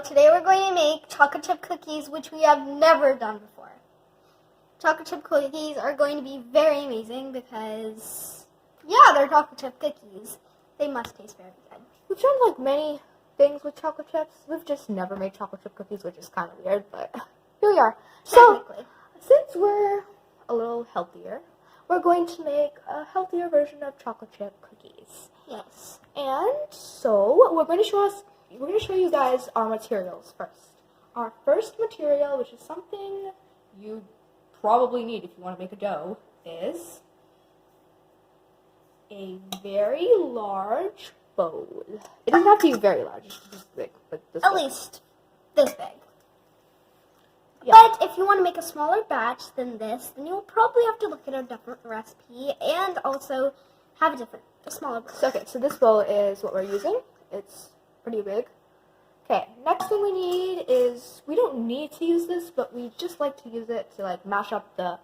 today we're going to make chocolate chip cookies, which we have never done before. Chocolate chip cookies are going to be very amazing because, yeah, they're chocolate chip cookies. They must taste very good. We've done like many things with chocolate chips. We've just never made chocolate chip cookies, which is kind of weird, but here we are. So, since we're a little healthier, we're going to make a healthier version of chocolate chip cookies. Yes. And so, we're going to show you guys our materials first. Our first material, which is something you probably need if you want to make a dough, is a very large bowl. It doesn't have to be very large, it's just big, but this At big. least this big. Yeah. But if you want to make a smaller batch than this, then you'll probably have to look at a different recipe and also have a smaller bowl. Okay, so this bowl is what we're using. It's pretty big. Okay, next thing we need is, we don't need to use this, but we just like to use it to like mash up the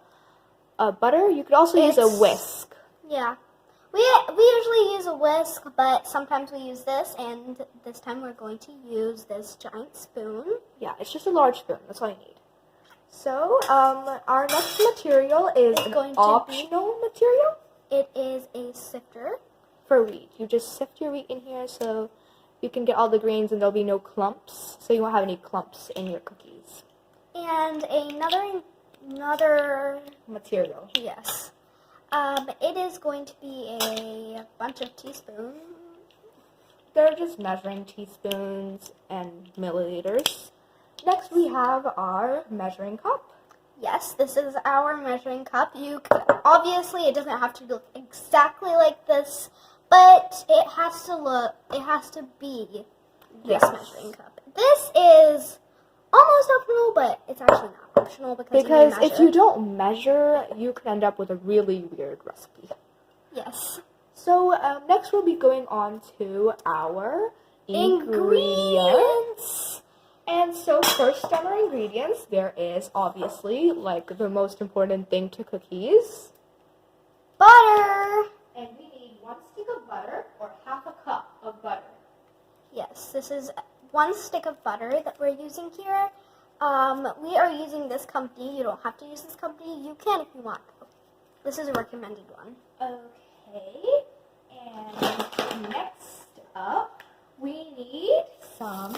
butter. You could also use a whisk. Yeah. We usually use a whisk, but sometimes we use this, and this time we're going to use this giant spoon. Yeah, it's just a large spoon. That's all you need. So, our next material is an optional material. It is a sifter. For wheat. You just sift your wheat in here so you can get all the grains and there'll be no clumps. So you won't have any clumps in your cookies. And another material. Yes. It is going to be a bunch of teaspoons. They're just measuring teaspoons and milliliters. Next we have our measuring cup. Yes, this is our measuring cup. Obviously it doesn't have to look exactly like this, but it has to be this measuring cup. This is almost optional, but it's actually not optional because if you don't measure, you could end up with a really weird recipe. Yes. So next we'll be going on to our ingredients. And so first on our ingredients, there is obviously like the most important thing to cookies. Butter! And we need 1 stick of butter or half a cup of butter. Yes, this is 1 stick of butter that we're using here. We are using this company. You don't have to use this company. You can if you want. This is a recommended one. Okay. And next up, we need some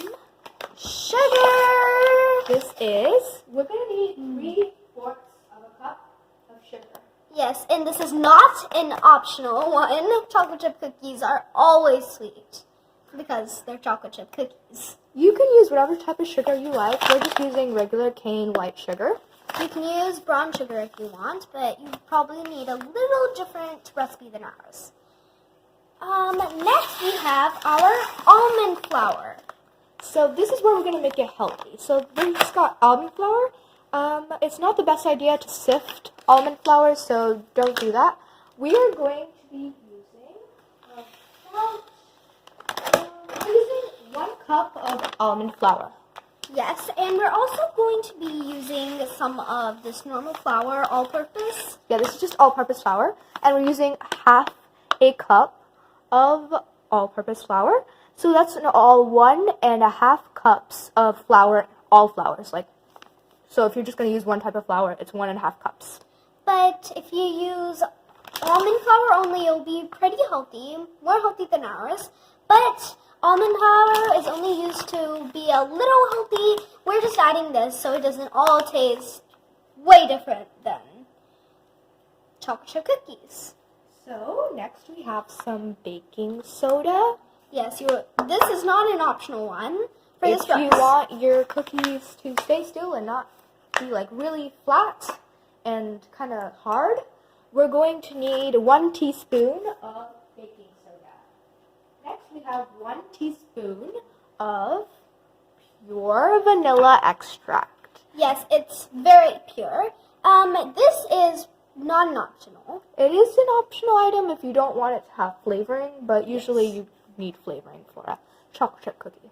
sugar. We're going to need 3/4 of a cup of sugar. Yes, and this is not an optional one. Chocolate chip cookies are always sweet because they're chocolate chip cookies. You can use whatever type of sugar you like. We're just using regular cane white sugar. You can use brown sugar if you want, but you probably need a little different recipe than ours. Next we have our almond flour. So this is where we're going to make it healthy. So we just got almond flour. It's not the best idea to sift almond flour, so don't do that. We are going to be using we're using 1 cup of almond flour. Yes, and we're also going to be using some of this normal flour, all-purpose. Yeah, this is just all-purpose flour, and we're using half a cup of all-purpose flour. So that's all 1.5 cups of flour, all flours. So if you're just going to use one type of flour, it's 1.5 cups. But if you use almond flour only, it'll be pretty healthy, more healthy than ours. But almond flour is only used to be a little healthy. We're just adding this so it doesn't all taste way different than chocolate chip cookies. So next we have some baking soda. Yes, this is not an optional one. If you want your cookies to stay still and not be like really flat and kind of hard, we're going to need 1 teaspoon of baking soda. Next we have 1 teaspoon of pure vanilla extract. Yes, it's very pure. This is not an optional. It is an optional item if you don't want it to have flavoring, but usually you need flavoring for a chocolate chip cookie.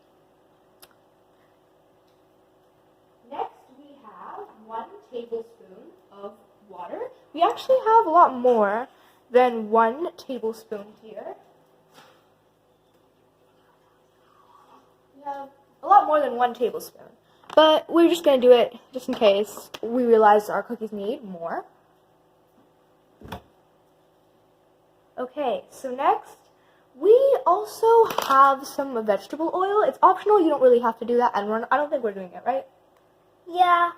Next we have 1 tablespoon of water. We actually have a lot more than 1 tablespoon here. We have a lot more than 1 tablespoon. But we're just going to do it just in case we realize our cookies need more. Okay, so next, we also have some vegetable oil. It's optional. You don't really have to do that. And I don't think we're doing it, right? Yeah.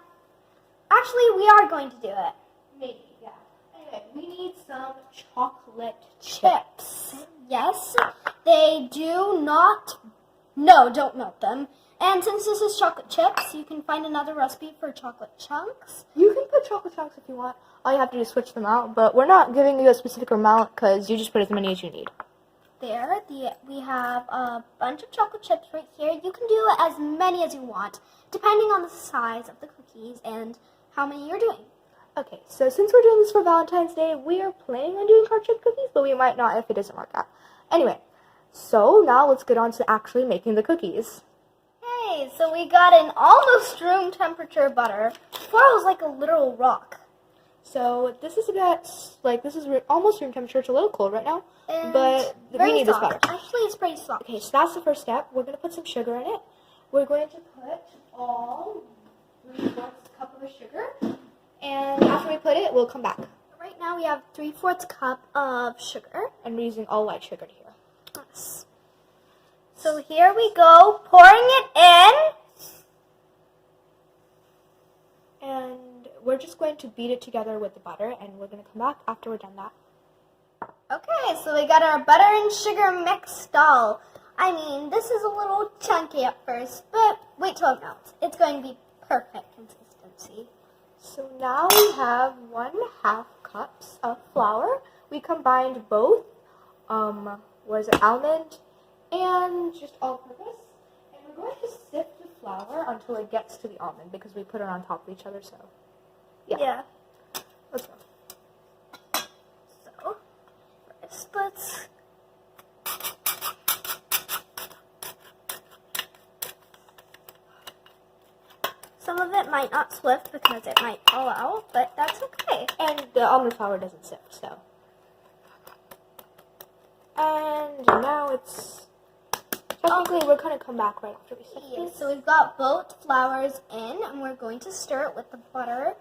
Actually, we are going to do it. Maybe, yeah. Anyway, we need some chocolate Chips. Yes. They do not... No, don't melt them. And since this is chocolate chips, you can find another recipe for chocolate chunks. You can put chocolate chunks if you want. All you have to do is switch them out. But we're not giving you a specific amount because you just put as many as you need. There, we have a bunch of chocolate chips right here. You can do as many as you want, depending on the size of the cookies and how many you're doing. Okay, so since we're doing this for Valentine's Day, we are planning on doing heart shaped cookies, but we might not if it doesn't work out. Anyway, so now let's get on to actually making the cookies. Hey, so we got an almost room temperature butter. Before it was like a literal rock. So this is almost room temperature. It's a little cold right now, And but we need soft. this butter. Actually, it's pretty soft. Okay, so that's the first step. We're going to put some sugar in it. We're going to put all 3/4 cup of sugar, and after we put it, we'll come back. Right now we have 3/4 cup of sugar. And we're using all white sugar here. Yes. So here we go, pouring it in. And we're just going to beat it together with the butter, and we're going to come back after we're done that. Okay, so we got our butter and sugar mixed all. I mean, this is a little chunky at first, but wait till it melts. It's going to be perfect consistency. So now we have 1/2 cups of flour. We combined both, almond and just all-purpose. And we're going to sift the flour until it gets to the almond because we put it on top of each other, so yeah. Let's go. So, first let's... Some of it might not swift because it might fall out, but that's okay. And the almond flour doesn't sift, so. And now it's, technically we're going to come back right after we sift Yeah, this. so we've got both flours in, and we're going to stir it with the butter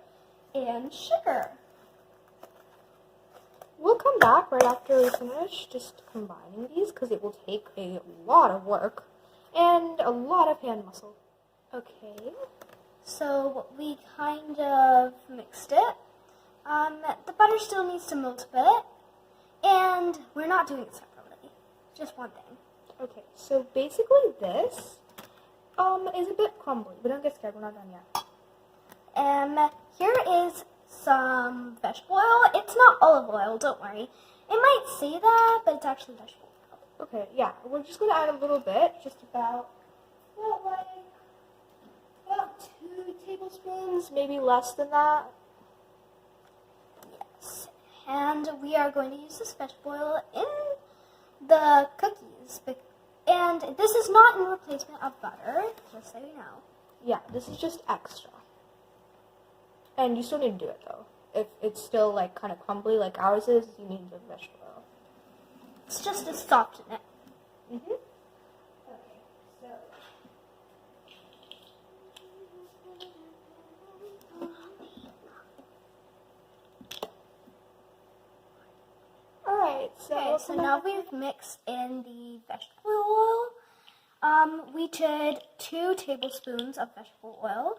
and sugar. We'll come back right after we finish just combining these because it will take a lot of work and a lot of hand muscle. Okay. So we kind of mixed it. The butter still needs to melt a bit, and we're not doing it separately. Just one thing. Okay, so basically this is a bit crumbly, but don't get scared, we're not done yet. Here is some vegetable oil. It's not olive oil, don't worry. It might say that, but it's actually vegetable oil. Okay, yeah, we're just going to add a little bit, just about 2 tablespoons, maybe less than that. Yes, and we are going to use this vegetable oil in the cookies. And this is not in replacement of butter, just so you know. Yeah, this is just extra. And you still need to do it, though. If it's still, like, kind of crumbly like ours is, you need the vegetable oil. It's just to soften it. Mm-hmm. Okay, so... Alright, So now we've mixed in the vegetable oil. We did 2 tablespoons of vegetable oil.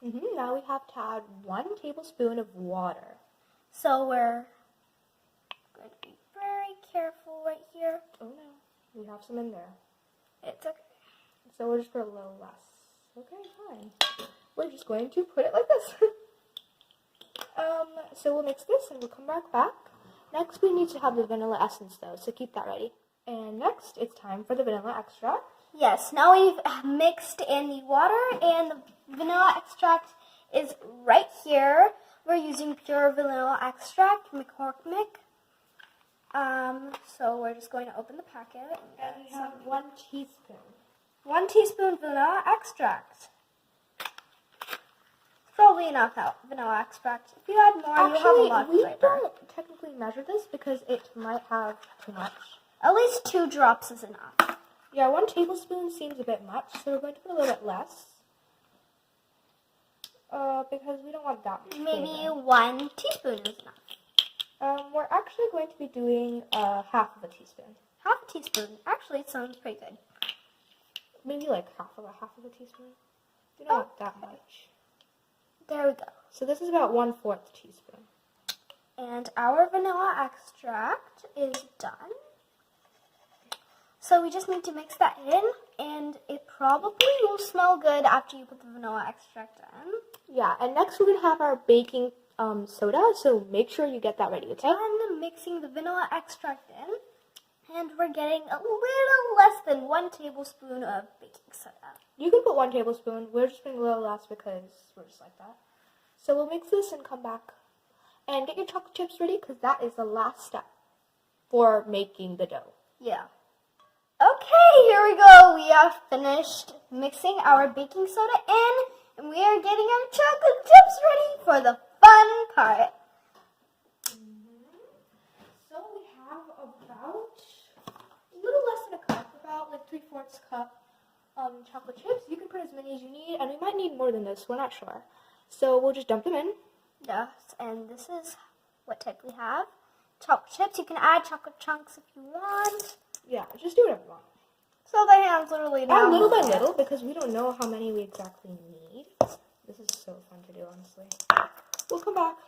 Now we have to add 1 tablespoon of water. So we're going to be very careful right here. Oh no, we have some in there. It's okay. So we'll just put a little less. Okay, fine. We're just going to put it like this. So we'll mix this and we'll come back. Next we need to have the vanilla essence though, so keep that ready. And next it's time for the vanilla extract. Yes, now we've mixed in the water and the vanilla extract is right here. We're using pure vanilla extract, McCormick. So we're just going to open the packet. And we have 1 teaspoon. 1 teaspoon vanilla extract. It's probably enough vanilla extract. If you add more, you'll have a lot of flavor. We don't technically measure this because it might have too much. At least 2 drops is enough. Yeah, 1 tablespoon seems a bit much, so we're going to put a little bit less. Because we don't want that much Maybe flavor. 1 teaspoon is enough. We're actually going to be doing half of a teaspoon. Half a teaspoon. Actually, it sounds pretty good. Maybe like half of a teaspoon. We don't want that much. There we go. So this is about 1/4 teaspoon. And our vanilla extract is done. So we just need to mix that in, and it probably will smell good after you put the vanilla extract in. Yeah, and next we're going to have our baking soda, so make sure you get that ready, okay? Done mixing the vanilla extract in, and we're getting a little less than 1 tablespoon of baking soda. You can put 1 tablespoon. We're just putting a little less because we're just like that. So we'll mix this and come back. And get your chocolate chips ready because that is the last step for making the dough. Yeah. Okay, here we go. We have finished mixing our baking soda in, and we are getting our chocolate chips ready for the fun part. So we have about a little less than a cup, about like 3/4 cup chocolate chips. You can put as many as you need, and we might need more than this. We're not sure. So we'll just dump them in. Yes, and this is what type we have. Chocolate chips. You can add chocolate chunks if you want. Yeah, just do whatever you want. So the hand's literally Add now. little by little because we don't know how many we exactly need. This is so fun to do, honestly. We'll come back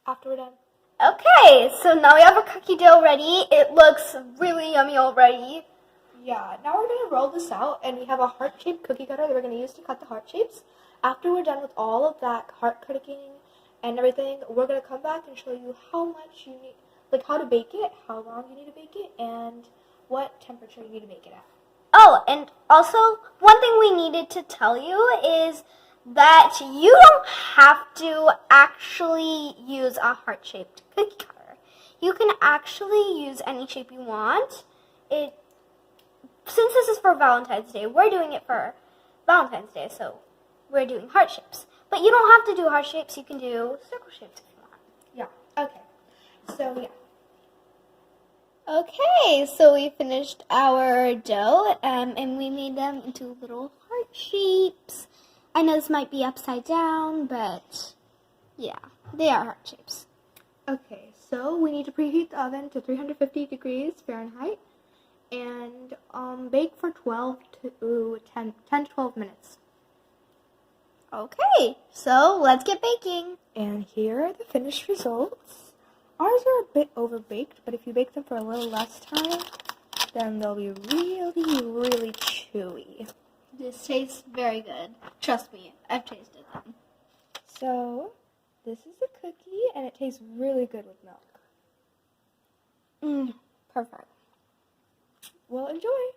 after we're done. Okay, so now we have our cookie dough ready. It looks really yummy already. Yeah, now we're going to roll this out, and we have a heart-shaped cookie cutter that we're going to use to cut the heart shapes. After we're done with all of that heart cutting and everything, we're going to come back and show you how much you need, like how to bake it, how long you need to bake it, and what temperature you need to bake it at. Oh, and also, one thing we needed to tell you is that you don't have to actually use a heart-shaped cookie cutter. You can actually use any shape you want. Since this is for Valentine's Day, we're doing it for Valentine's Day, so we're doing heart shapes. But you don't have to do heart shapes. You can do circle shapes if you want. Yeah, okay. So, yeah. Okay, so we finished our dough, and we made them into little heart shapes. I know this might be upside down, but yeah, they are heart shapes. Okay, so we need to preheat the oven to 350 degrees Fahrenheit and bake for 10 to 12 minutes. Okay, so let's get baking. And here are the finished results. Ours are a bit overbaked, but if you bake them for a little less time, then they'll be really, really chewy. This tastes very good. Trust me, I've tasted them. So, this is a cookie, and it tastes really good with milk. Perfect. Well, enjoy!